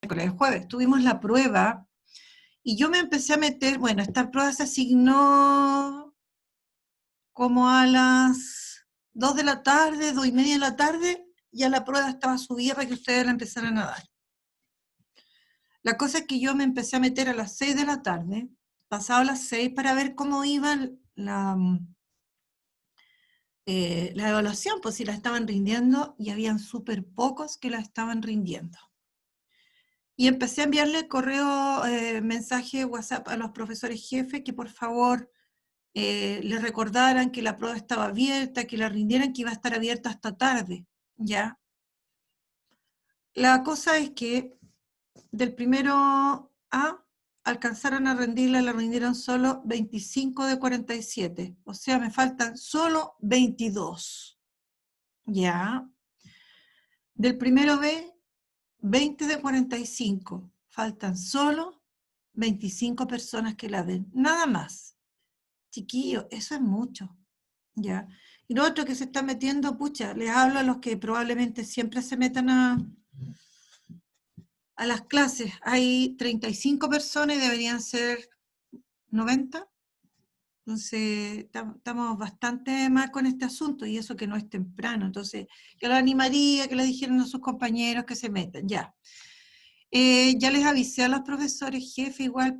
el jueves tuvimos la prueba y yo me empecé a meter, bueno, esta prueba se asignó como a las 2 de la tarde, 2:30 de la tarde, ya la prueba estaba subida para que ustedes la empezaran a dar. La cosa es que yo me empecé a meter a las 6 de la tarde, pasado las 6, para ver cómo iba la evaluación, pues si la estaban rindiendo, y habían súper pocos que la estaban rindiendo. Y empecé a enviarle correo, mensaje, WhatsApp a los profesores jefes que por favor les recordaran que la prueba estaba abierta, que la rindieran, que iba a estar abierta hasta tarde, ¿ya? La cosa es que del primero A alcanzaron a rendirla, la rindieron solo 25 de 47, o sea, me faltan solo 22, ¿ya? Del primero B, 20 de 45, faltan solo 25 personas que la den, nada más. Chiquillos, eso es mucho, ¿ya? Y lo otro que se está metiendo, pucha, les hablo a los que probablemente siempre se metan a las clases. Hay 35 personas y deberían ser 90. Entonces, estamos bastante mal con este asunto, y eso que no es temprano. Entonces, yo lo animaría, que le dijeran a sus compañeros que se metan, ya. Ya les avisé a los profesores jefe igual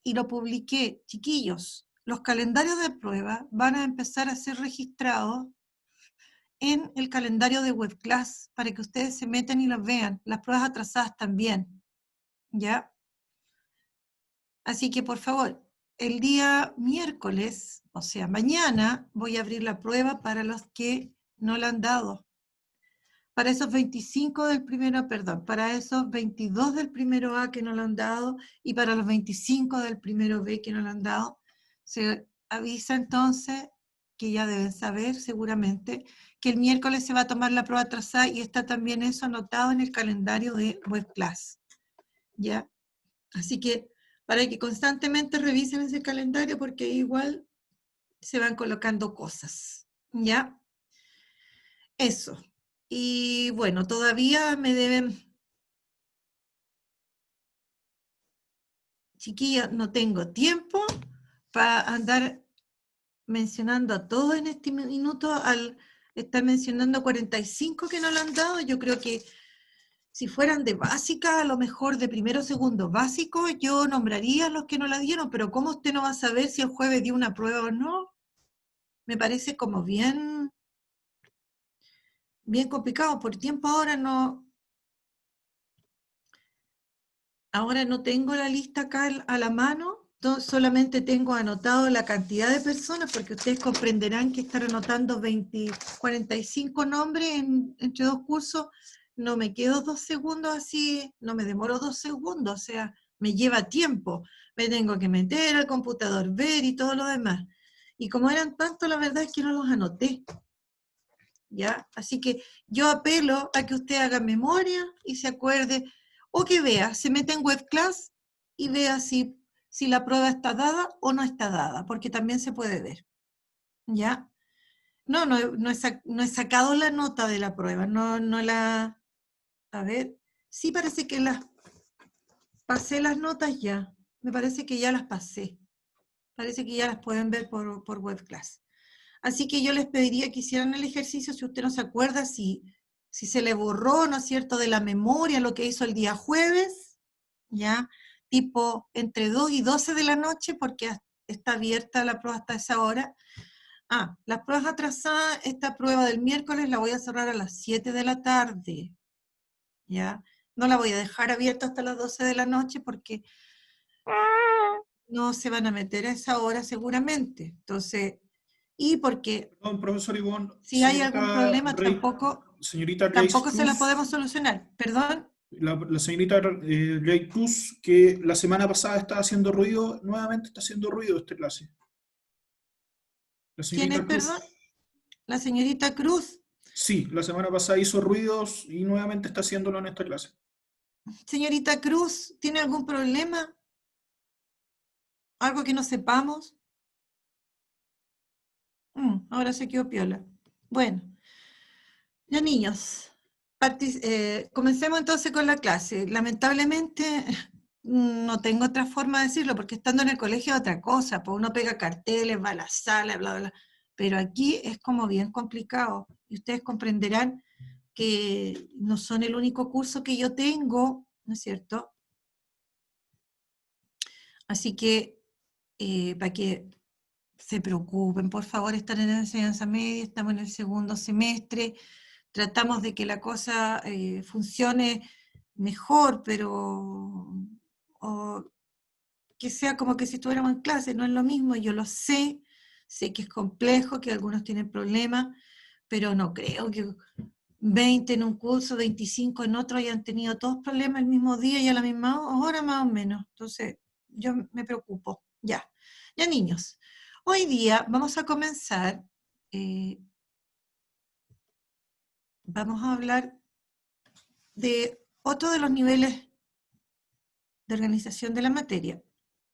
y lo publiqué, chiquillos, los calendarios de prueba van a empezar a ser registrados en el calendario de WebClass para que ustedes se metan y los vean, las pruebas atrasadas también, ¿ya? Así que por favor, el día miércoles, o sea, mañana, voy a abrir la prueba para los que no la han dado. Para esos 25 del primero, perdón, para esos 22 del primero A que no lo han dado, y para los 25 del primero B que no lo han dado, se avisa entonces, que ya deben saber seguramente, que el miércoles se va a tomar la prueba atrasada, y está también eso anotado en el calendario de WebClass, ¿ya? Así que para que constantemente revisen ese calendario, porque igual se van colocando cosas, ¿ya? Eso. Y bueno, todavía me deben, chiquillos, no tengo tiempo para andar mencionando a todos en este minuto, al estar mencionando 45 que no lo han dado. Yo creo que si fueran de básica, a lo mejor de primero o segundo básico, yo nombraría a los que no la dieron, pero ¿cómo usted no va a saber si el jueves dio una prueba o no? Me parece como bien, bien complicado. Por tiempo ahora no tengo la lista acá a la mano, solamente tengo anotado la cantidad de personas, porque ustedes comprenderán que estar anotando 45 nombres entre dos cursos, no me quedo 2 segundos así, no me demoro 2 segundos, o sea, me lleva tiempo, me tengo que meter al computador, ver y todo lo demás. Y como eran tantos, la verdad es que no los anoté, ¿ya? Así que yo apelo a que usted haga memoria y se acuerde, o que vea, se meta en WebClass y vea si la prueba está dada o no está dada, porque también se puede ver, ¿ya? No he sacado la nota de la prueba, a ver, sí parece que pasé las notas ya, me parece que ya las pasé, parece que ya las pueden ver por WebClass. Así que yo les pediría que hicieran el ejercicio, si usted no se acuerda, si se le borró, ¿no es cierto?, de la memoria lo que hizo el día jueves, ¿ya? Tipo entre 2 y 12 de la noche, porque está abierta la prueba hasta esa hora. Las pruebas atrasadas, esta prueba del miércoles la voy a cerrar a las 7 de la tarde, ¿ya? No la voy a dejar abierta hasta las 12 de la noche, porque no se van a meter a esa hora seguramente. Entonces, y porque Perdón, profesor Ivonne, si hay algún problema, señorita Grace tampoco se la Cruz, podemos solucionar. Perdón, la señorita Grace Cruz, que la semana pasada estaba haciendo ruido, nuevamente está haciendo ruido esta clase. La ¿quién es, señorita perdón? Cruz, La señorita Cruz. sí, la semana pasada hizo ruidos y nuevamente está haciéndolo en esta clase. Señorita Cruz, ¿tiene algún problema? ¿Algo que no sepamos? Ahora se quedó piola. Bueno, ya niños, Comencemos entonces con la clase. Lamentablemente no tengo otra forma de decirlo, porque estando en el colegio es otra cosa, pues uno pega carteles, va a la sala, bla, bla, bla. Pero aquí es como bien complicado. Y ustedes comprenderán que no son el único curso que yo tengo, ¿no es cierto? Así que para que se preocupen, por favor, están en la enseñanza media, estamos en el segundo semestre, tratamos de que la cosa funcione mejor, pero o que sea como que si estuviéramos en clase, no es lo mismo, yo lo sé que es complejo, que algunos tienen problemas, pero no creo que 20 en un curso, 25 en otro hayan tenido todos problemas el mismo día y a la misma hora más o menos. Entonces, yo me preocupo. Ya, ya niños, hoy día vamos a comenzar, vamos a hablar de otro de los niveles de organización de la materia.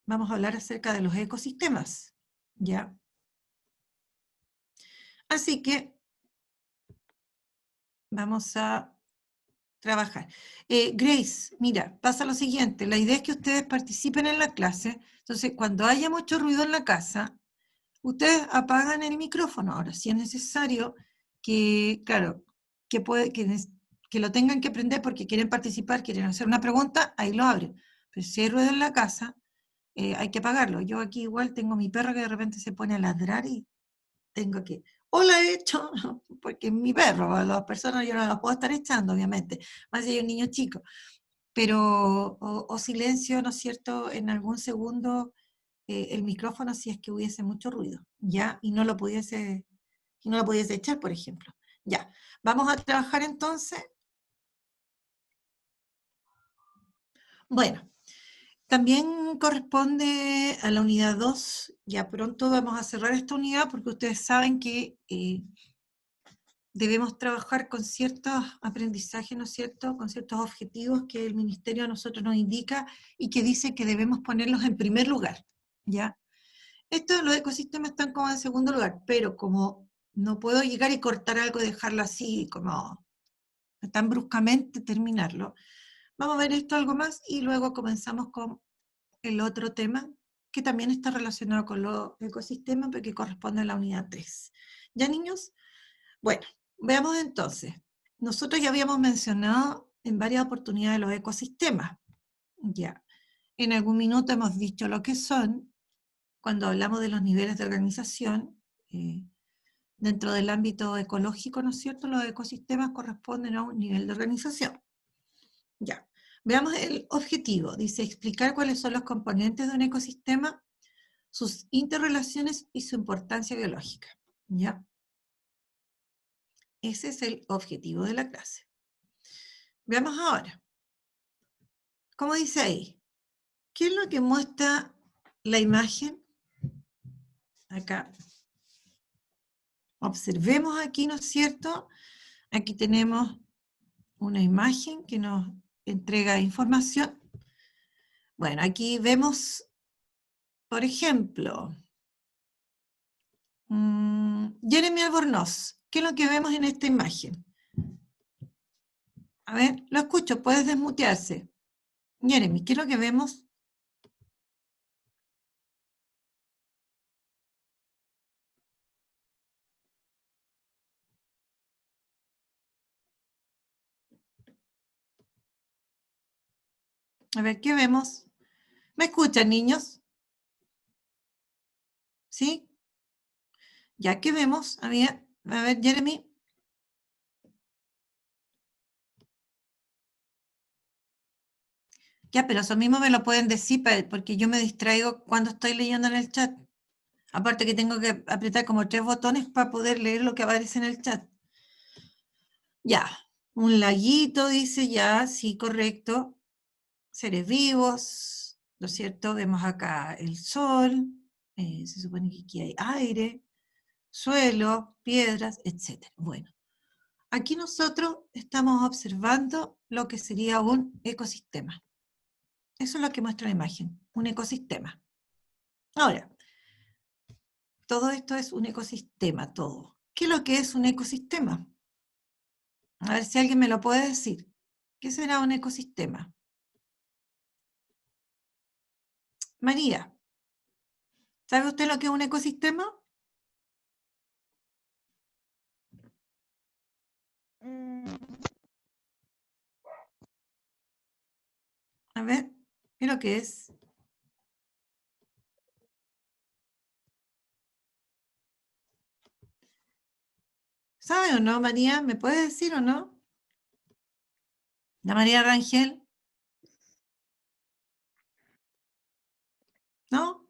Vamos a hablar acerca de los ecosistemas, ¿ya? Así que vamos a trabajar. Grace, mira, pasa lo siguiente, la idea es que ustedes participen en la clase, entonces cuando haya mucho ruido en la casa, ustedes apagan el micrófono. Ahora, si es necesario que, claro, que lo tengan que prender porque quieren participar, quieren hacer una pregunta, ahí lo abren. Pero si hay ruido en la casa, hay que apagarlo. Yo aquí igual tengo mi perro que de repente se pone a ladrar y tengo que, o la he hecho, porque es mi perro, a las personas yo no las puedo estar echando, obviamente, más si hay un niño chico, pero, o silencio, ¿no es cierto?, en algún segundo el micrófono si es que hubiese mucho ruido, ¿ya? Y no lo pudiese echar, por ejemplo. Ya, vamos a trabajar entonces. Bueno, también corresponde a la unidad 2, ya pronto vamos a cerrar esta unidad porque ustedes saben que debemos trabajar con ciertos aprendizajes, ¿no es cierto?, con ciertos objetivos que el ministerio a nosotros nos indica y que dice que debemos ponerlos en primer lugar, ¿ya? Los ecosistemas están como en segundo lugar, pero como no puedo llegar y cortar algo y dejarlo así, como tan bruscamente terminarlo, vamos a ver esto algo más y luego comenzamos con el otro tema que también está relacionado con los ecosistemas, pero que corresponde a la unidad 3. ¿Ya, niños? Bueno, veamos entonces. Nosotros ya habíamos mencionado en varias oportunidades los ecosistemas. Ya. En algún minuto hemos dicho lo que son, cuando hablamos de los niveles de organización, dentro del ámbito ecológico, ¿no es cierto?, los ecosistemas corresponden a un nivel de organización. Ya, veamos el objetivo. Dice, explicar cuáles son los componentes de un ecosistema, sus interrelaciones y su importancia biológica. ¿Ya? Ese es el objetivo de la clase. Veamos ahora. ¿Cómo dice ahí? ¿Qué es lo que muestra la imagen? Acá. Observemos aquí, ¿no es cierto? Aquí tenemos una imagen que nos entrega información. Bueno, aquí vemos, por ejemplo, Jeremy Albornoz. ¿Qué es lo que vemos en esta imagen? A ver, lo escucho, puedes desmutearse. Jeremy, ¿qué es lo que vemos? A ver, ¿qué vemos? ¿Me escuchan, niños? ¿Sí? ¿Ya qué vemos? A ver, Jeremy. Ya, pero eso mismo me lo pueden decir porque yo me distraigo cuando estoy leyendo en el chat. Aparte que tengo que apretar como 3 botones para poder leer lo que aparece en el chat. Ya, un laguito dice ya, sí, correcto. Seres vivos, ¿no es cierto? Vemos acá el sol, se supone que aquí hay aire, suelo, piedras, etc. Bueno, aquí nosotros estamos observando lo que sería un ecosistema. Eso es lo que muestra la imagen, un ecosistema. Ahora, todo esto es un ecosistema, todo. ¿Qué es lo que es un ecosistema? A ver si alguien me lo puede decir. ¿Qué será un ecosistema? María, ¿sabe usted lo que es un ecosistema? A ver, ¿qué es lo que es? ¿Sabe o no, María? ¿Me puede decir o no? ¿La María Rangel? ¿No?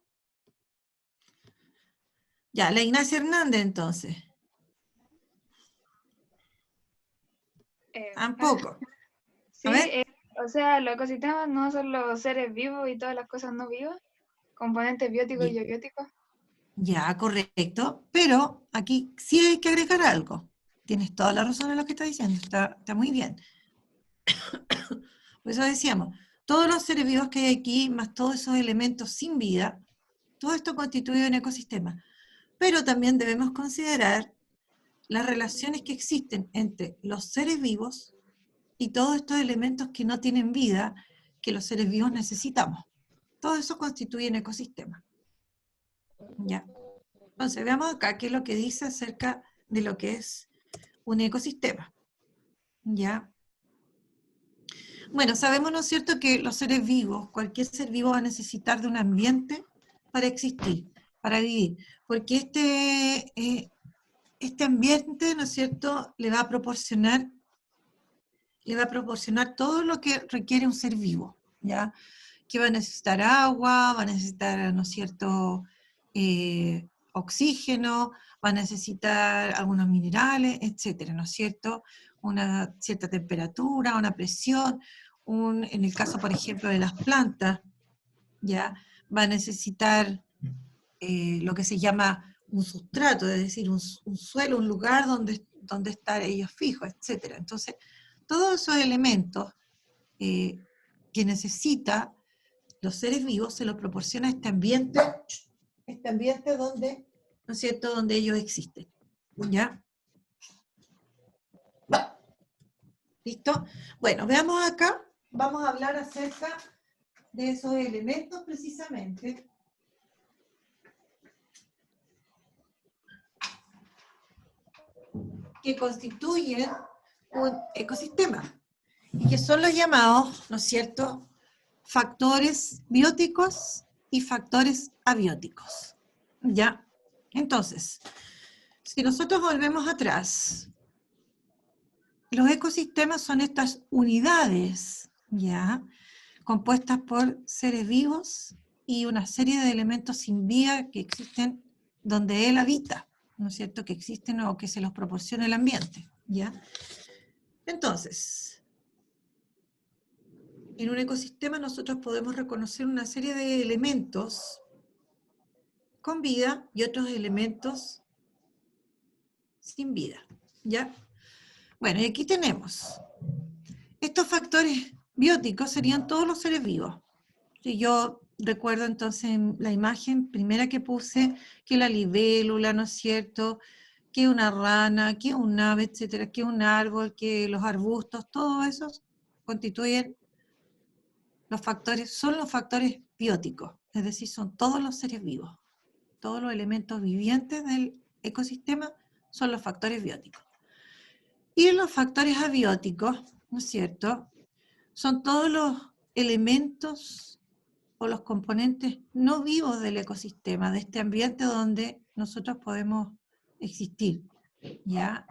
Ya, la Ignacia Hernández entonces. Tampoco. A Sí, ver. o sea, los ecosistemas no son los seres vivos y todas las cosas no vivas, componentes bióticos y abióticos. Ya, correcto. Pero aquí sí hay que agregar algo. Tienes toda la razón en lo que estás diciendo. Está muy bien. Por eso decíamos, todos los seres vivos que hay aquí, más todos esos elementos sin vida, todo esto constituye un ecosistema. Pero también debemos considerar las relaciones que existen entre los seres vivos y todos estos elementos que no tienen vida, que los seres vivos necesitamos. Todo eso constituye un ecosistema. ¿Ya? Entonces, veamos acá qué es lo que dice acerca de lo que es un ecosistema. ¿Ya? Bueno, sabemos, ¿no es cierto?, que los seres vivos, cualquier ser vivo va a necesitar de un ambiente para existir, para vivir, porque este ambiente, ¿no es cierto?, le va a proporcionar todo lo que requiere un ser vivo, ¿ya? Que va a necesitar agua, va a necesitar, ¿no es cierto?, oxígeno, va a necesitar algunos minerales, etcétera, ¿no es cierto? Una cierta temperatura, una presión, en el caso, por ejemplo, de las plantas, ¿ya? Va a necesitar lo que se llama un sustrato, es decir, un suelo, un lugar donde estar ellos fijos, etcétera. Entonces, todos esos elementos que necesita los seres vivos se los proporciona este ambiente donde, ¿no es cierto?, donde ellos existen. ¿Ya? ¿Listo? Bueno, veamos acá, vamos a hablar acerca de esos elementos precisamente. Que constituyen un ecosistema y que son los llamados, ¿no es cierto?, factores bióticos y factores abióticos. ¿Ya? Entonces, si nosotros volvemos atrás, los ecosistemas son estas unidades, ¿ya?, compuestas por seres vivos y una serie de elementos sin vida que existen donde él habita, ¿no es cierto?, que existen o que se los proporciona el ambiente, ¿ya? Entonces, en un ecosistema nosotros podemos reconocer una serie de elementos con vida y otros elementos sin vida, ¿ya? Bueno, y aquí tenemos, estos factores bióticos serían todos los seres vivos. Si yo recuerdo entonces en la imagen primera que puse, que la libélula, ¿no es cierto?, que una rana, que un ave, etcétera, que un árbol, que los arbustos, todos esos constituyen son los factores bióticos, es decir, son todos los seres vivos. Todos los elementos vivientes del ecosistema son los factores bióticos. Y los factores abióticos, ¿no es cierto?, son todos los elementos o los componentes no vivos del ecosistema, de este ambiente donde nosotros podemos existir, ¿ya?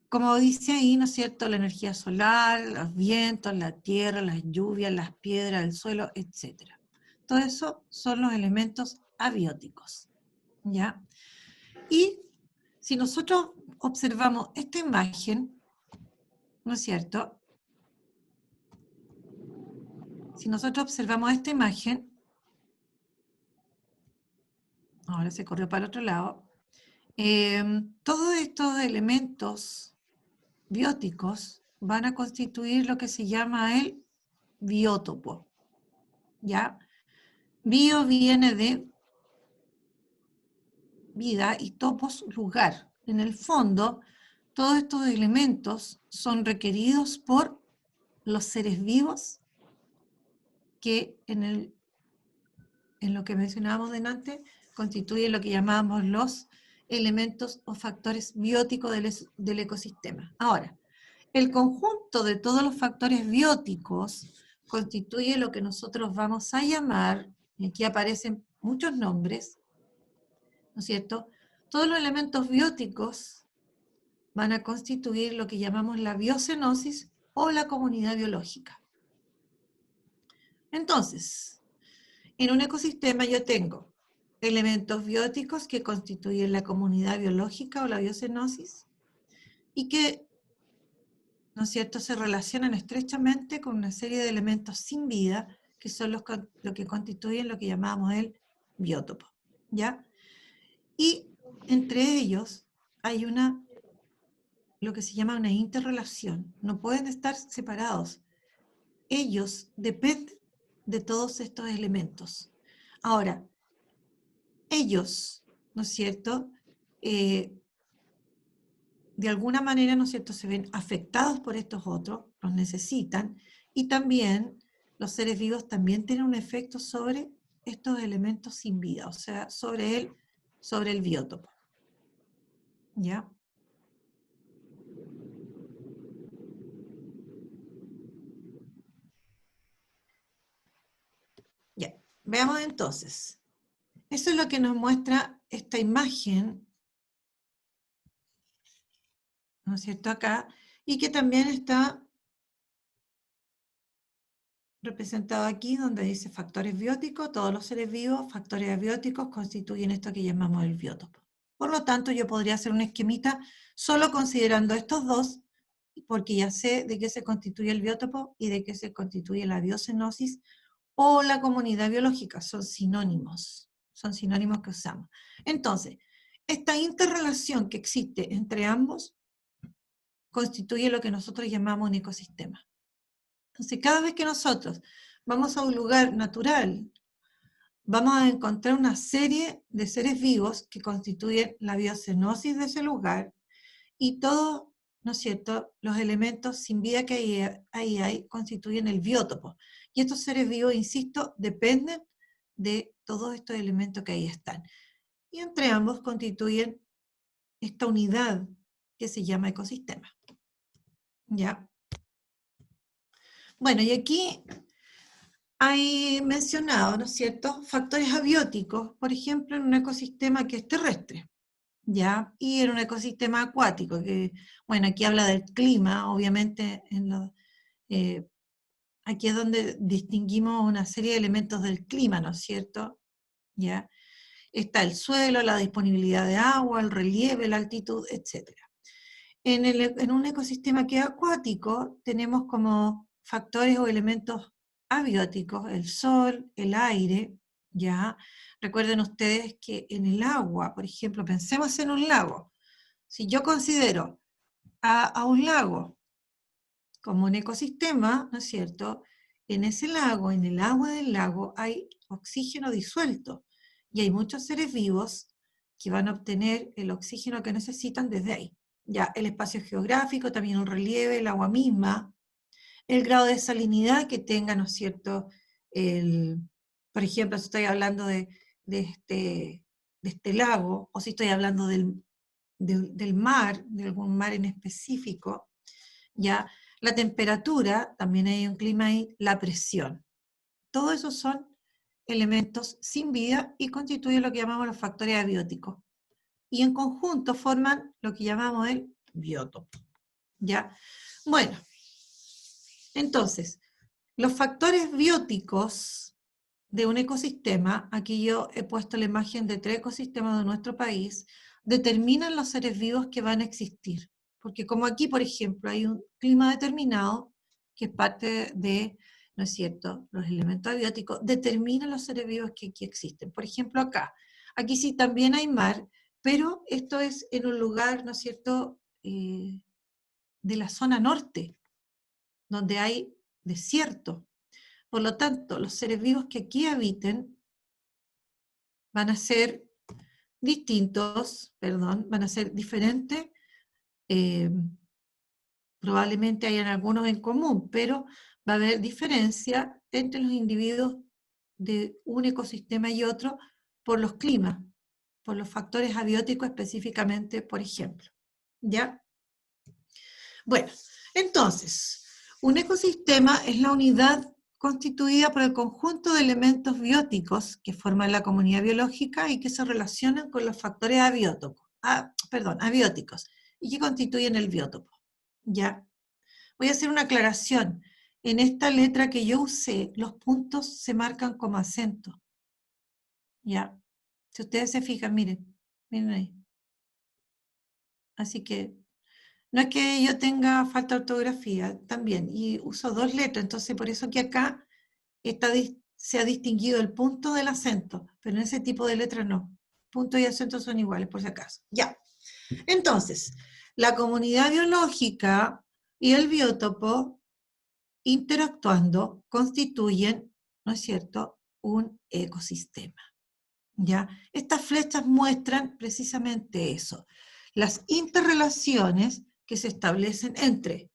Como dice ahí, ¿no es cierto?, la energía solar, los vientos, la tierra, las lluvias, las piedras, el suelo, etc. Todo eso son los elementos abióticos, ¿ya? Y si nosotros observamos esta imagen, ¿no es cierto?, si nosotros observamos esta imagen, ahora se corrió para el otro lado, todos estos elementos bióticos van a constituir lo que se llama el biótopo, ¿ya? Bio viene de vida y topos, lugar. En el fondo, todos estos elementos son requeridos por los seres vivos que en lo que mencionábamos delante constituyen lo que llamamos los elementos o factores bióticos del ecosistema. Ahora, el conjunto de todos los factores bióticos constituye lo que nosotros vamos a llamar, y aquí aparecen muchos nombres, ¿no es cierto? Todos los elementos bióticos van a constituir lo que llamamos la biocenosis o la comunidad biológica. Entonces, en un ecosistema yo tengo elementos bióticos que constituyen la comunidad biológica o la biocenosis y que, ¿no es cierto?, se relacionan estrechamente con una serie de elementos sin vida que son lo que constituyen lo que llamamos el biótopo, ¿ya? Y entre ellos hay lo que se llama una interrelación, no pueden estar separados. Ellos dependen de todos estos elementos. Ahora, ellos, ¿no es cierto?, de alguna manera, ¿no es cierto?, se ven afectados por estos otros, los necesitan, y también los seres vivos también tienen un efecto sobre estos elementos sin vida, o sea, sobre el biótopo. ¿Ya? Ya, veamos entonces. Eso es lo que nos muestra esta imagen, ¿no es cierto?, acá, y que también está representado aquí, donde dice factores bióticos, todos los seres vivos, factores abióticos, constituyen esto que llamamos el biótopo. Por lo tanto, yo podría hacer un esquemita solo considerando estos dos, porque ya sé de qué se constituye el biótopo y de qué se constituye la biocenosis o la comunidad biológica, son sinónimos que usamos. Entonces, esta interrelación que existe entre ambos constituye lo que nosotros llamamos un ecosistema. Entonces, cada vez que nosotros vamos a un lugar natural, vamos a encontrar una serie de seres vivos que constituyen la biocenosis de ese lugar y todos, ¿no es cierto?, los elementos sin vida que ahí hay constituyen el biótopo. Y estos seres vivos, insisto, dependen de todos estos elementos que ahí están. Y entre ambos constituyen esta unidad que se llama ecosistema. ¿Ya? Bueno, y aquí hay mencionado, ¿no es cierto?, factores abióticos, por ejemplo, en un ecosistema que es terrestre, ¿ya? Y en un ecosistema acuático, que, bueno, aquí habla del clima, obviamente, aquí es donde distinguimos una serie de elementos del clima, ¿no es cierto?, ¿ya? Está el suelo, la disponibilidad de agua, el relieve, la altitud, etc. En un ecosistema que es acuático, tenemos como factores o elementos abióticos el sol, el aire, ¿ya? Recuerden ustedes que en el agua, por ejemplo, pensemos en un lago. Si yo considero a un lago como un ecosistema, ¿no es cierto?, en ese lago, en el agua del lago, hay oxígeno disuelto y hay muchos seres vivos que van a obtener el oxígeno que necesitan desde ahí. Ya, el espacio geográfico, también el relieve, el agua misma, el grado de salinidad que tenga, ¿no es cierto? Por ejemplo, si estoy hablando de este lago, o si estoy hablando del mar, de algún mar en específico, ya, la temperatura, también hay un clima ahí, la presión. Todos esos son elementos sin vida y constituyen lo que llamamos los factores abióticos. Y en conjunto forman lo que llamamos el biótopo. ¿Ya? Bueno, entonces, los factores bióticos de un ecosistema, aquí yo he puesto la imagen de 3 ecosistemas de nuestro país, determinan los seres vivos que van a existir. Porque como aquí, por ejemplo, hay un clima determinado, que es parte de, ¿no es cierto?, los elementos abióticos, determinan los seres vivos que aquí existen. Por ejemplo, aquí sí también hay mar, pero esto es en un lugar, ¿no es cierto?, de la zona norte, donde hay desierto. Por lo tanto, los seres vivos que aquí habiten van a ser distintos, van a ser diferentes probablemente hayan algunos en común, pero va a haber diferencia entre los individuos de un ecosistema y otro por los climas, por los factores abióticos específicamente, por ejemplo. ¿Ya? Bueno, entonces, un ecosistema es la unidad constituida por el conjunto de elementos bióticos que forman la comunidad biológica y que se relacionan con los factores abióticos y que constituyen el biótopo. ¿Ya? Voy a hacer una aclaración. En esta letra que yo usé, los puntos se marcan como acento. ¿Ya? Si ustedes se fijan, miren ahí. Así que no es que yo tenga falta de ortografía también, y uso dos letras, entonces por eso que acá se ha distinguido el punto del acento, pero en ese tipo de letras no. Punto y acento son iguales, por si acaso. Ya. Entonces, la comunidad biológica y el biótopo interactuando constituyen, ¿no es cierto?, un ecosistema. ¿Ya? Estas flechas muestran precisamente eso, las interrelaciones que se establecen entre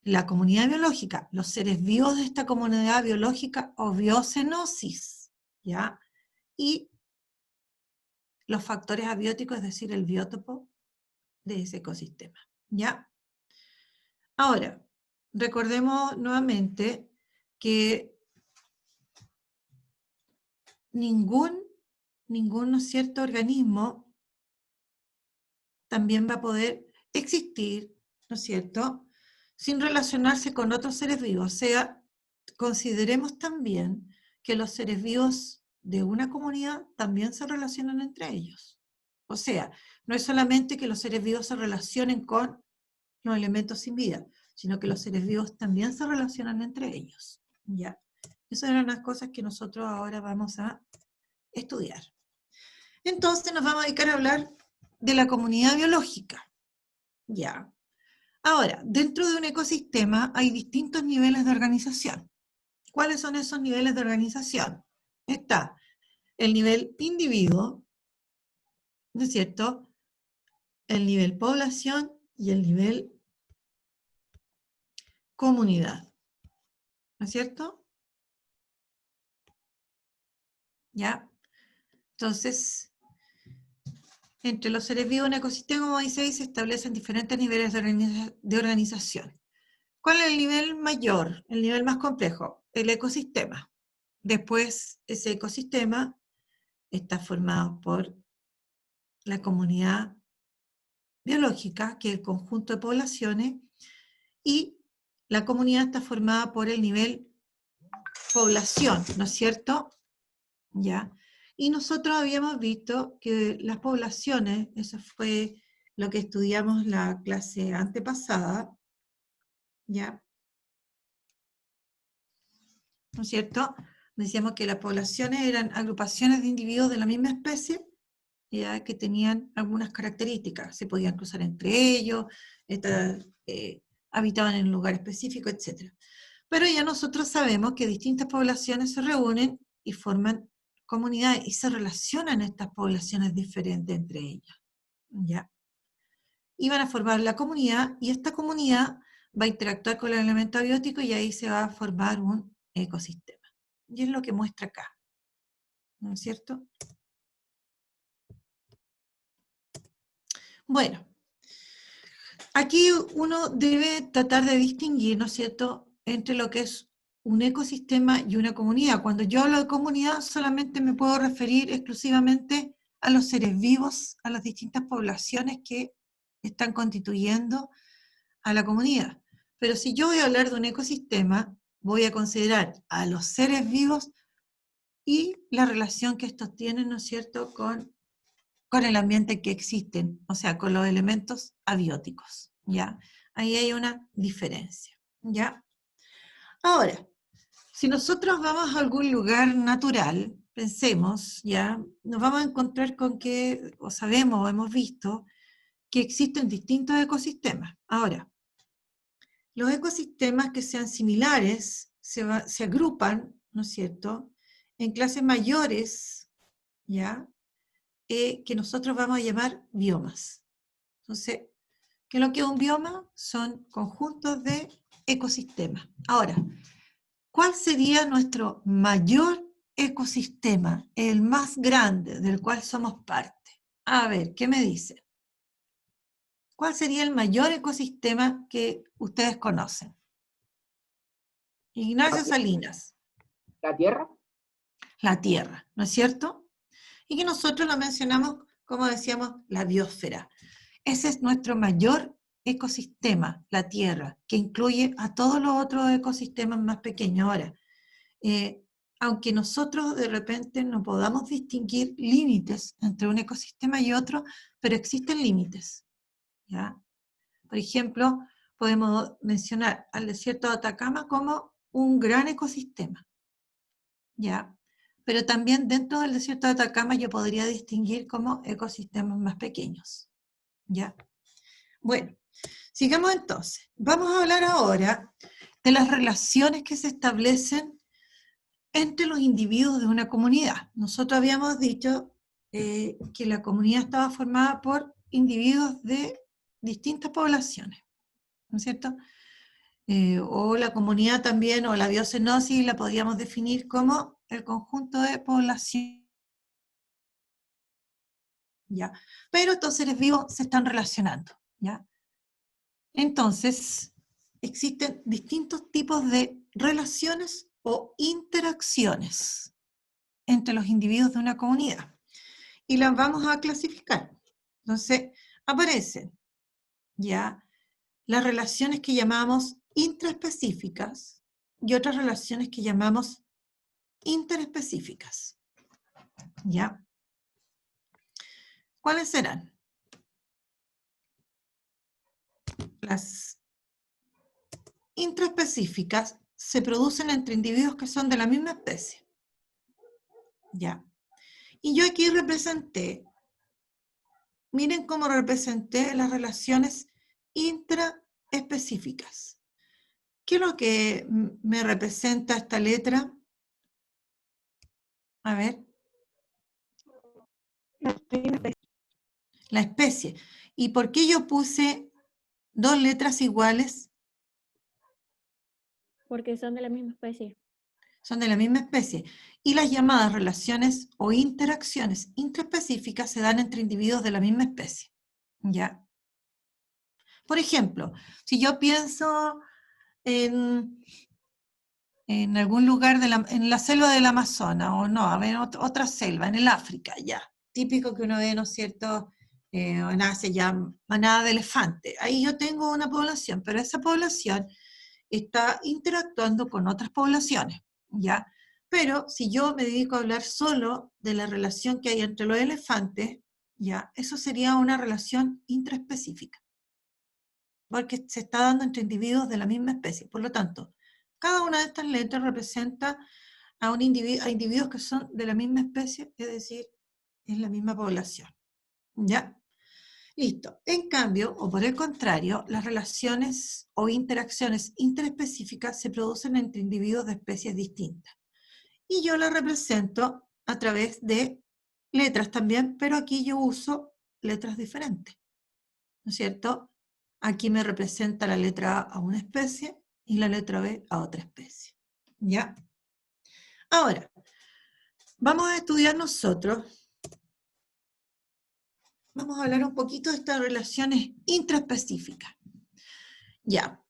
la comunidad biológica, los seres vivos de esta comunidad biológica o biocenosis, ¿ya? Y los factores abióticos, es decir, el biótopo de ese ecosistema, ¿ya? Ahora, recordemos nuevamente que ningún ¿no es cierto?, organismo también va a poder existir, ¿no es cierto?, sin relacionarse con otros seres vivos. O sea, consideremos también que los seres vivos de una comunidad también se relacionan entre ellos. O sea, no es solamente que los seres vivos se relacionen con los elementos sin vida, sino que los seres vivos también se relacionan entre ellos. ¿Ya? Esas eran las cosas que nosotros ahora vamos a estudiar. Entonces nos vamos a dedicar a hablar de la comunidad biológica. Ya. Ahora, dentro de un ecosistema hay distintos niveles de organización. ¿Cuáles son esos niveles de organización? Está el nivel individuo, ¿no es cierto?, el nivel población y el nivel comunidad, ¿no es cierto? ¿Ya? Entonces, entre los seres vivos en un ecosistema, como dice ahí, se establecen diferentes niveles de organización. ¿Cuál es el nivel mayor, el nivel más complejo? El ecosistema. Después, ese ecosistema está formado por la comunidad biológica, que es el conjunto de poblaciones, y la comunidad está formada por el nivel población, ¿no es cierto? ¿Ya? Y nosotros habíamos visto que las poblaciones, eso fue lo que estudiamos la clase antepasada, ¿ya? ¿No es cierto? Decíamos que las poblaciones eran agrupaciones de individuos de la misma especie, ¿ya?, que tenían algunas características, se podían cruzar entre ellos, habitaban en un lugar específico, etc. Pero ya nosotros sabemos que distintas poblaciones se reúnen y forman comunidades y se relacionan estas poblaciones diferentes entre ellas, ¿ya? Y van a formar la comunidad, y esta comunidad va a interactuar con el elemento abiótico y ahí se va a formar un ecosistema. Y es lo que muestra acá, ¿no es cierto? Bueno, aquí uno debe tratar de distinguir, ¿no es cierto?, entre lo que es un ecosistema y una comunidad. Cuando yo hablo de comunidad, solamente me puedo referir exclusivamente a los seres vivos, a las distintas poblaciones que están constituyendo a la comunidad. Pero si yo voy a hablar de un ecosistema, voy a considerar a los seres vivos y la relación que estos tienen, ¿no es cierto?, con el ambiente que existen, o sea, con los elementos abióticos, ¿ya? Ahí hay una diferencia, ¿ya? Ahora, si nosotros vamos a algún lugar natural, pensemos, ¿ya?, nos vamos a encontrar con que, o sabemos, o hemos visto, que existen distintos ecosistemas. Ahora, los ecosistemas que sean similares se agrupan, ¿no es cierto?, en clases mayores, ¿ya?, que nosotros vamos a llamar biomas. Entonces, ¿Qué es lo que es un bioma? Son conjuntos de ecosistemas. Ahora, ¿cuál sería nuestro mayor ecosistema, el más grande del cual somos parte? A ver, ¿qué me dice? ¿Cuál sería el mayor ecosistema que ustedes conocen? Ignacio Salinas, ¿La Tierra? la Tierra, ¿no es cierto? Y que nosotros lo mencionamos, como decíamos, la biosfera. Ese es nuestro mayor ecosistema, la Tierra, que incluye a todos los otros ecosistemas más pequeños. Ahora, aunque nosotros de repente no podamos distinguir límites entre un ecosistema y otro, pero existen límites, ¿ya? Por ejemplo, podemos mencionar al desierto de Atacama como un gran ecosistema, ¿ya? Pero también dentro del desierto de Atacama yo podría distinguir como ecosistemas más pequeños, ¿ya? Bueno, sigamos entonces. Vamos a hablar ahora de las relaciones que se establecen entre los individuos de una comunidad. Nosotros habíamos dicho que la comunidad estaba formada por individuos de distintas poblaciones, ¿no es cierto? O la comunidad también, o la biocenosis, la podríamos definir como el conjunto de población. ¿Ya? Pero estos seres vivos se están relacionando, ¿ya? Entonces, existen distintos tipos de relaciones o interacciones entre los individuos de una comunidad. Y las vamos a clasificar. Entonces, aparecen ya las relaciones que llamamos intraespecíficas y otras relaciones que llamamos interespecíficas. ¿Ya? ¿Cuáles serán? Las intraespecíficas se producen entre individuos que son de la misma especie. ¿Ya? Y yo aquí representé, miren cómo representé las relaciones intraespecíficas. ¿Qué es lo que me representa esta letra? A ver. La especie. ¿Y por qué yo puse dos letras iguales? Porque son de la misma especie. Son de la misma especie. Y las llamadas relaciones o interacciones intraespecíficas se dan entre individuos de la misma especie. ¿Ya? Por ejemplo, si yo pienso en algún lugar en la selva del Amazonas, o no, a ver, otra selva, en el África, ya. Típico que uno ve, ¿no es cierto?, en Asia ya, manada de elefante. Ahí yo tengo una población, pero esa población está interactuando con otras poblaciones, ¿ya? Pero si yo me dedico a hablar solo de la relación que hay entre los elefantes, ¿ya? Eso sería una relación intraespecífica, porque se está dando entre individuos de la misma especie. Por lo tanto, cada una de estas letras representa a individuos que son de la misma especie, es decir, es la misma población. ¿Ya? Listo. En cambio, o por el contrario, las relaciones o interacciones interespecíficas se producen entre individuos de especies distintas. Y yo las represento a través de letras también, pero aquí yo uso letras diferentes, ¿no es cierto? Aquí me representa la letra A a una especie y la letra B a otra especie. ¿Ya? Ahora, vamos a estudiar nosotros, vamos a hablar un poquito de estas relaciones intraespecíficas. Ya.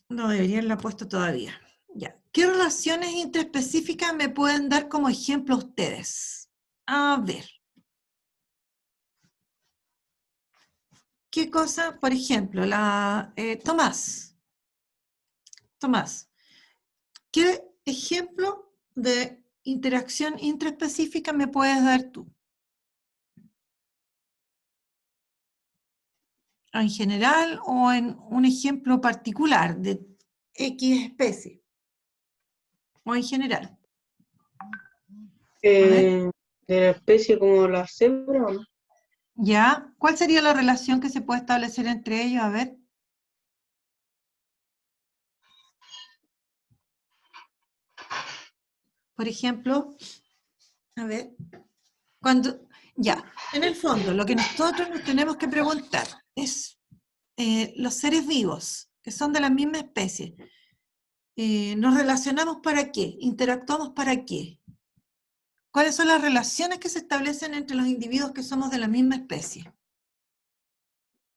No debería haberla puesto todavía. Ya. ¿Qué relaciones intraespecíficas me pueden dar como ejemplo ustedes? A ver. ¿Qué cosa? Por ejemplo, Tomás. Tomás, ¿qué ejemplo de interacción intraespecífica me puedes dar tú? ¿En general o en un ejemplo particular de X especie? ¿O en general? De la especie como la cebra, ¿o no? ¿Ya? ¿Cuál sería la relación que se puede establecer entre ellos? A ver. Por ejemplo, a ver, Ya, en el fondo, lo que nosotros nos tenemos que preguntar es los seres vivos, que son de la misma especie, ¿nos relacionamos para qué? ¿Interactuamos para qué? ¿Cuáles son las relaciones que se establecen entre los individuos que somos de la misma especie?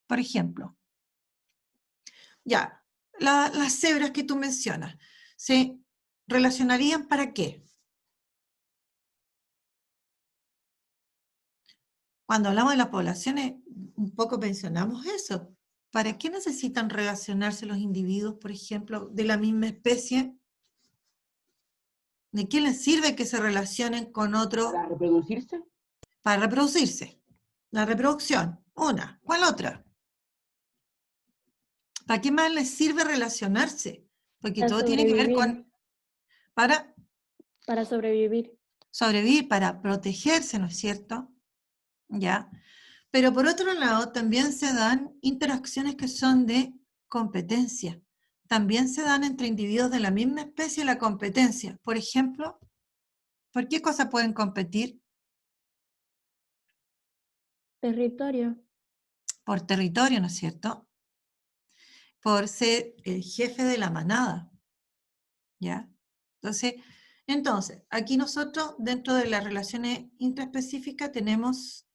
Por ejemplo, ya, las cebras que tú mencionas, ¿se relacionarían para qué? Cuando hablamos de las poblaciones, un poco mencionamos eso. ¿Para qué necesitan relacionarse los individuos, por ejemplo, de la misma especie? ¿De qué les sirve que se relacionen con otros ¿Para reproducirse? para reproducirse? La reproducción, una. ¿Cuál otra? ¿Para qué más les sirve relacionarse? Porque Para todo tiene que ver sobrevivir. para Para sobrevivir. sobrevivir, para protegerse, ¿no es cierto? ¿Ya? Pero por otro lado, también se dan interacciones que son de competencia. También se dan entre individuos de la misma especie la competencia. Por ejemplo, ¿por qué cosas pueden competir? Territorio. Por territorio, ¿no es cierto? Por ser el jefe de la manada. ¿Ya? Entonces, aquí nosotros, dentro de las relaciones intraespecíficas, tenemos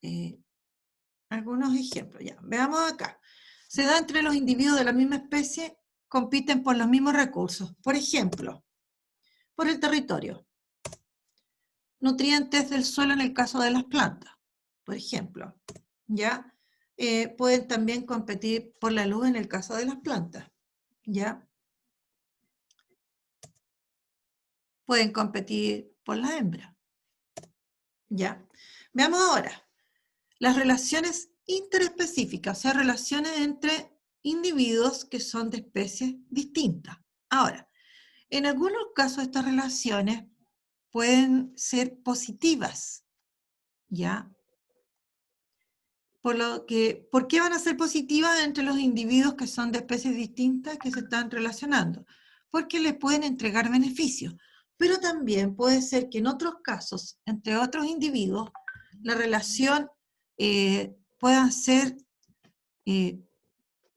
algunos ejemplos. Ya, veamos acá. Se da entre los individuos de la misma especie, compiten por los mismos recursos. Por ejemplo, por el territorio. Nutrientes del suelo en el caso de las plantas, por ejemplo. ¿Ya? Pueden también competir por la luz en el caso de las plantas. ¿Ya? Pueden competir por la hembra. ¿Ya? Veamos ahora las relaciones interespecíficas, o sea, relaciones entre individuos que son de especies distintas. Ahora, en algunos casos estas relaciones pueden ser positivas, ¿ya? ¿Por qué van a ser positivas entre los individuos que son de especies distintas que se están relacionando? Porque les pueden entregar beneficios, pero también puede ser que en otros casos, entre otros individuos, la relación puedan ser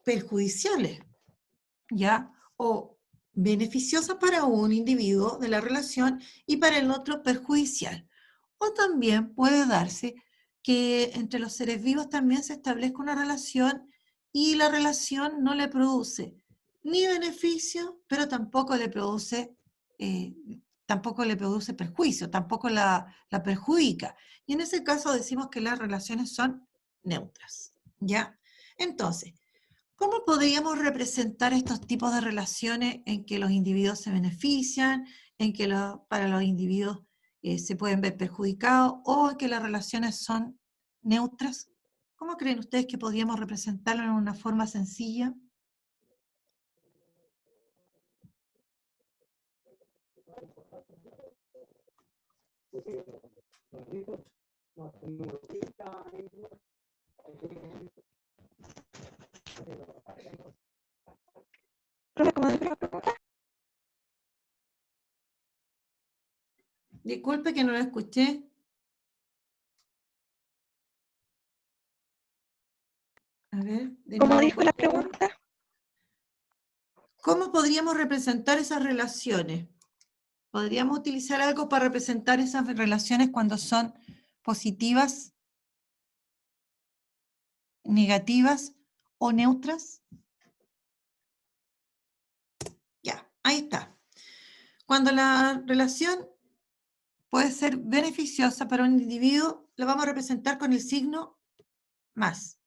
perjudiciales, ¿ya? O beneficiosa para un individuo de la relación y para el otro perjudicial. O también puede darse que entre los seres vivos también se establezca una relación y la relación no le produce ni beneficio, pero tampoco le produce perjuicio, tampoco la perjudica. Y en ese caso decimos que las relaciones son neutras, ¿ya? Entonces, ¿cómo podríamos representar estos tipos de relaciones en que los individuos se benefician, en que para los individuos se pueden ver perjudicados o en que las relaciones son neutras? ¿Cómo creen ustedes que podríamos representarlo en una forma sencilla? Profe, ¿cómo dice la pregunta? Disculpe que no lo escuché. A ver, de ¿Cómo nuevo, dijo por la favor. pregunta? ¿Cómo podríamos representar esas relaciones? ¿Podríamos utilizar algo para representar esas relaciones cuando son positivas, negativas o neutras? Ya, ahí está. Cuando la relación puede ser beneficiosa para un individuo, la vamos a representar con el signo más.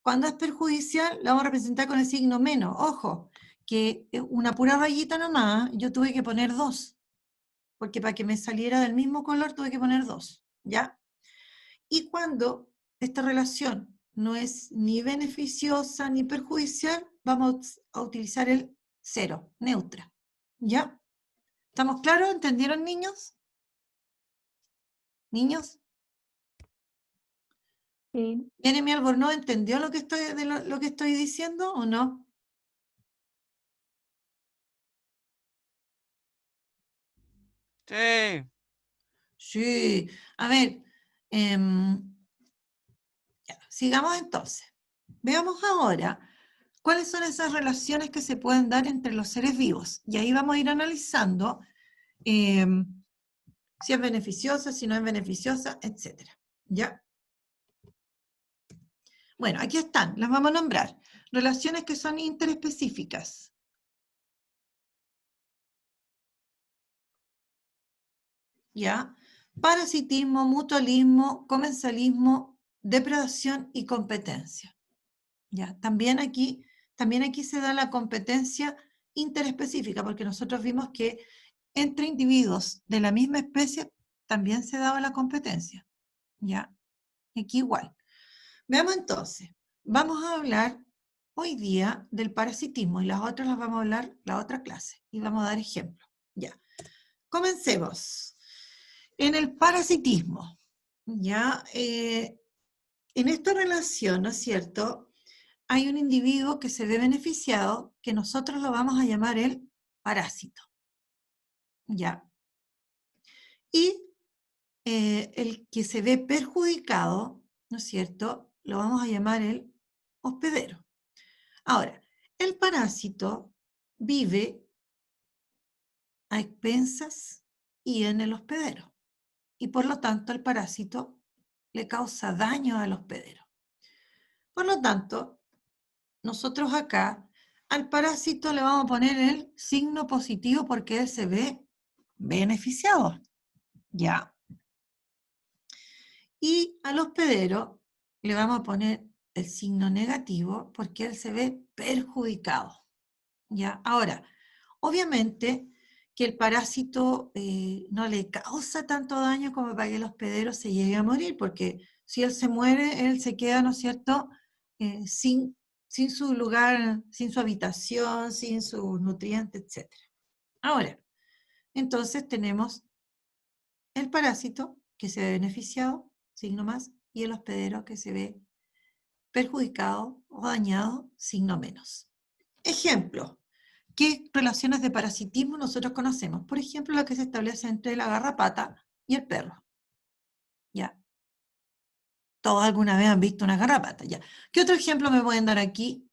Cuando es perjudicial, la vamos a representar con el signo menos. Ojo, que una pura rayita nomás, yo tuve que poner 2, porque para que me saliera del mismo color tuve que poner 2, ¿ya? Y cuando esta relación no es ni beneficiosa ni perjudicial, vamos a utilizar el 0, neutra, ¿ya? ¿Estamos claros? ¿Entendieron, niños? ¿Niños? Sí. ¿Jeremy Albornoz entendió lo que estoy diciendo o no? Sí. Sí. A ver, Ya, sigamos entonces. Veamos ahora cuáles son esas relaciones que se pueden dar entre los seres vivos. Y ahí vamos a ir analizando si es beneficiosa, si no es beneficiosa, etc. ¿Ya? Bueno, aquí están, las vamos a nombrar. Relaciones que son interespecíficas. ¿Ya? Parasitismo, mutualismo, comensalismo, depredación y competencia. ¿Ya? También aquí se da la competencia interespecífica, porque nosotros vimos que entre individuos de la misma especie también se daba la competencia. ¿Ya? Aquí igual. Veamos entonces, vamos a hablar hoy día del parasitismo y las otras las vamos a hablar la otra clase y vamos a dar ejemplos. Ya. Comencemos. En el parasitismo, ya, en esta relación, ¿no es cierto?, hay un individuo que se ve beneficiado, que nosotros lo vamos a llamar el parásito, ya. Y el que se ve perjudicado, ¿no es cierto?, lo vamos a llamar el hospedero. Ahora, el parásito vive a expensas y en el hospedero. Y por lo tanto el parásito le causa daño al hospedero. Por lo tanto, nosotros acá al parásito le vamos a poner el signo positivo porque él se ve beneficiado. ¿Ya? Y al hospedero le vamos a poner el signo negativo porque él se ve perjudicado. ¿Ya? Ahora, obviamente que el parásito no le causa tanto daño como para que el hospedero se llegue a morir, porque si él se muere, él se queda, ¿no es cierto?, sin su lugar, sin su habitación, sin sus nutrientes, etc. Ahora, entonces tenemos el parásito que se ve beneficiado, signo más, y el hospedero que se ve perjudicado o dañado, signo menos. Ejemplo. ¿Qué relaciones de parasitismo nosotros conocemos? Por ejemplo, la que se establece entre la garrapata y el perro. ¿Ya? Todos alguna vez han visto una garrapata. ¿Ya? ¿Qué otro ejemplo me pueden dar aquí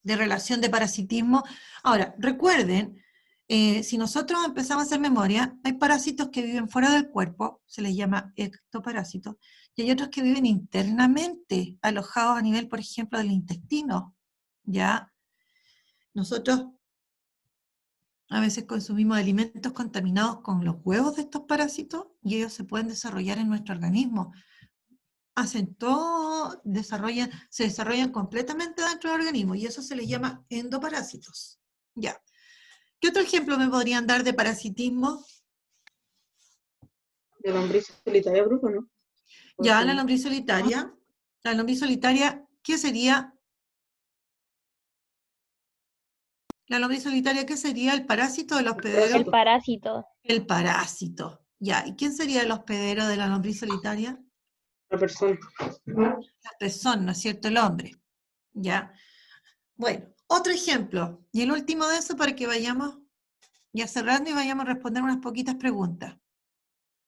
de relación de parasitismo? Ahora, recuerden, si nosotros empezamos a hacer memoria, hay parásitos que viven fuera del cuerpo, se les llama ectoparásitos, y hay otros que viven internamente, alojados a nivel, por ejemplo, del intestino. ¿Ya? Nosotros a veces consumimos alimentos contaminados con los huevos de estos parásitos y ellos se pueden desarrollar en nuestro organismo. Hacen todo, se desarrollan completamente dentro del organismo y eso se les llama endoparásitos. Ya. ¿Qué otro ejemplo me podrían dar de parasitismo? De lombriz solitaria, brujo, ¿no? Ya, Porque la lombriz solitaria. La lombriz solitaria, ¿qué sería? La lombriz solitaria, ¿qué sería? ¿El parásito del hospedero? El parásito. El parásito. Ya, ¿y quién sería el hospedero de la lombriz solitaria? la persona. La persona, ¿no es cierto? El hombre. ¿Ya? Bueno, otro ejemplo. Y el último de eso para que vayamos ya cerrando y vayamos a responder unas poquitas preguntas.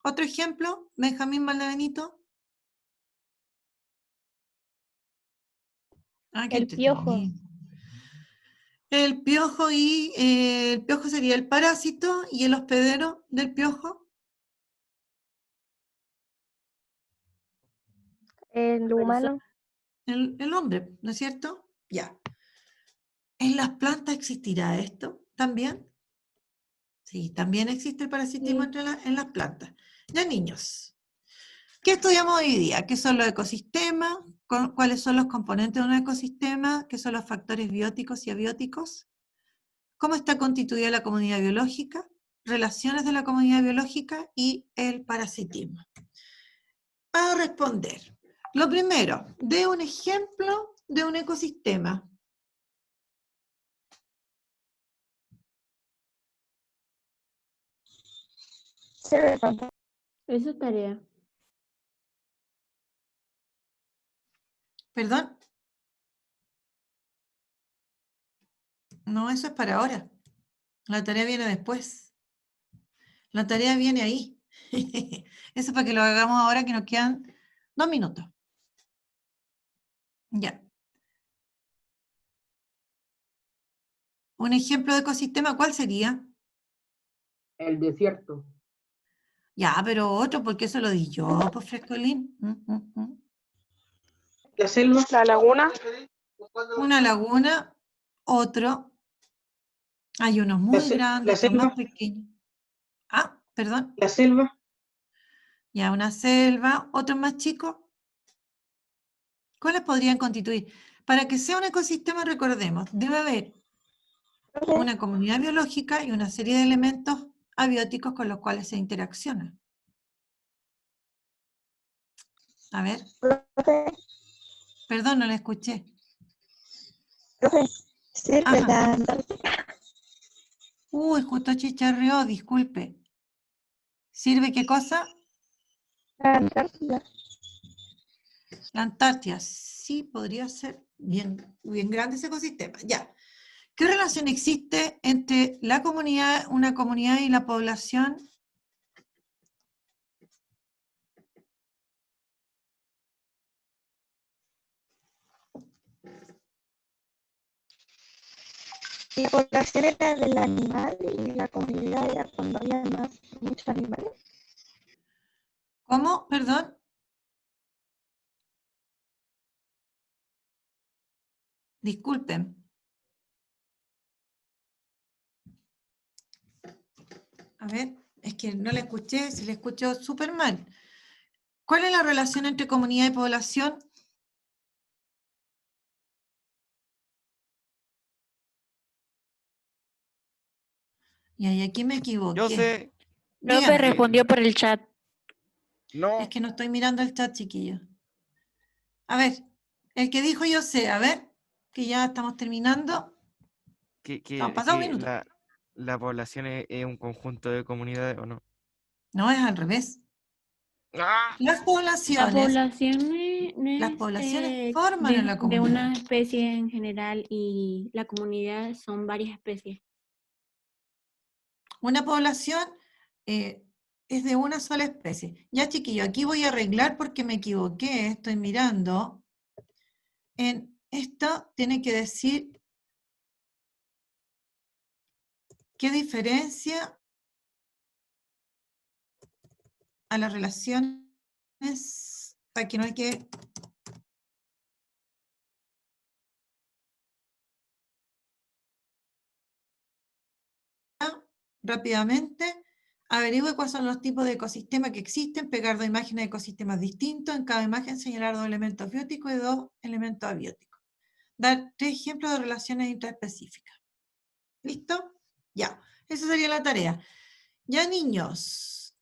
Otro ejemplo, Benjamín Valdebenito. Ah, qué El piojo. entretenido. El piojo y el piojo sería el parásito y el hospedero del piojo. El humano. El hombre, ¿no es cierto? Ya. ¿En las plantas existirá esto también? Sí, también existe el parasitismo Sí. en las plantas. Ya, niños, ¿qué estudiamos hoy día? ¿Qué son los ecosistemas? ¿Cuáles son los componentes de un ecosistema? ¿Qué son los factores bióticos y abióticos? ¿Cómo está constituida la comunidad biológica? Relaciones de la comunidad biológica y el parasitismo. A responder. Lo primero, de un ejemplo de un ecosistema. Eso es tarea. ¿Perdón? No, eso es para ahora. La tarea viene después. La tarea viene ahí. Eso para que lo hagamos ahora que nos quedan 2 minutos. Ya. Un ejemplo de ecosistema, ¿cuál sería? El desierto. Ya, pero otro, porque eso lo di yo, pues Frescolín. La selva. La laguna. Una laguna, otro. Hay unos muy grandes, otros más pequeños. Ah, perdón. La selva. Ya, una selva, otros más chicos. ¿Cuáles podrían constituir? Para que sea un ecosistema, recordemos, debe haber una comunidad biológica y una serie de elementos abióticos con los cuales se interacciona. A ver, Profe, perdón, no la escuché. profe, sirve Ajá. la Antártica. Uy, justo chicharreó, disculpe. ¿Sirve qué cosa? La Antártida. La Antártida. Sí, podría ser bien, bien grande ese ecosistema. Ya. ¿Qué relación existe entre la comunidad, una comunidad y la población? La población era del animal y la comunidad era cuando había muchos animales. ¿Cómo? Perdón. Disculpen. A ver, es que no la escuché, se la escuchó súper mal. ¿Cuál es la relación entre comunidad y población? Y ahí aquí me equivoqué. Yo sé. Profe Dígame. respondió por el chat. No. Es que no estoy mirando el chat, chiquillos. A ver, el que dijo yo sé, a ver, que ya estamos terminando. Han pasado minutos. La población es un conjunto de comunidades, ¿o no? No, es al revés. ¡Ah! Las La poblaciones, población no las es poblaciones forman en la de comunidad. una especie en general y la comunidad son varias especies. Una población es de una sola especie. Ya, chiquillo, aquí voy a arreglar porque me equivoqué, estoy mirando. En esto tiene que decir qué diferencia a las relaciones, para que no hay que... Rápidamente, averigüe cuáles son los tipos de ecosistemas que existen, pegar 2 imágenes de ecosistemas distintos, en cada imagen señalar 2 elementos bióticos y 2 elementos abióticos. Dar 3 ejemplos de relaciones intraespecíficas. ¿Listo? Ya, esa sería la tarea. Ya, niños.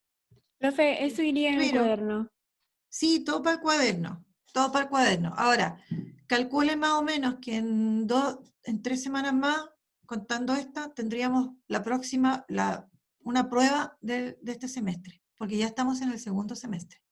Profe, eso iría en el Pero, cuaderno. sí, todo para el cuaderno. Todo para el cuaderno. Ahora, calculen más o menos que en 3 semanas más, contando esta, tendríamos la próxima, una prueba de este semestre, porque ya estamos en el segundo semestre.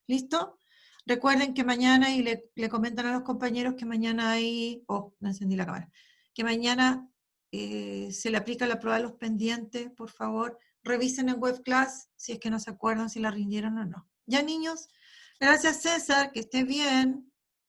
¿Listo? Recuerden que mañana, y le comentan a los compañeros que mañana hay, no encendí la cámara, que mañana se le aplica la prueba de los pendientes, por favor, revisen en WebClass si es que no se acuerdan si la rindieron o no. Ya, niños, gracias César, que estés bien.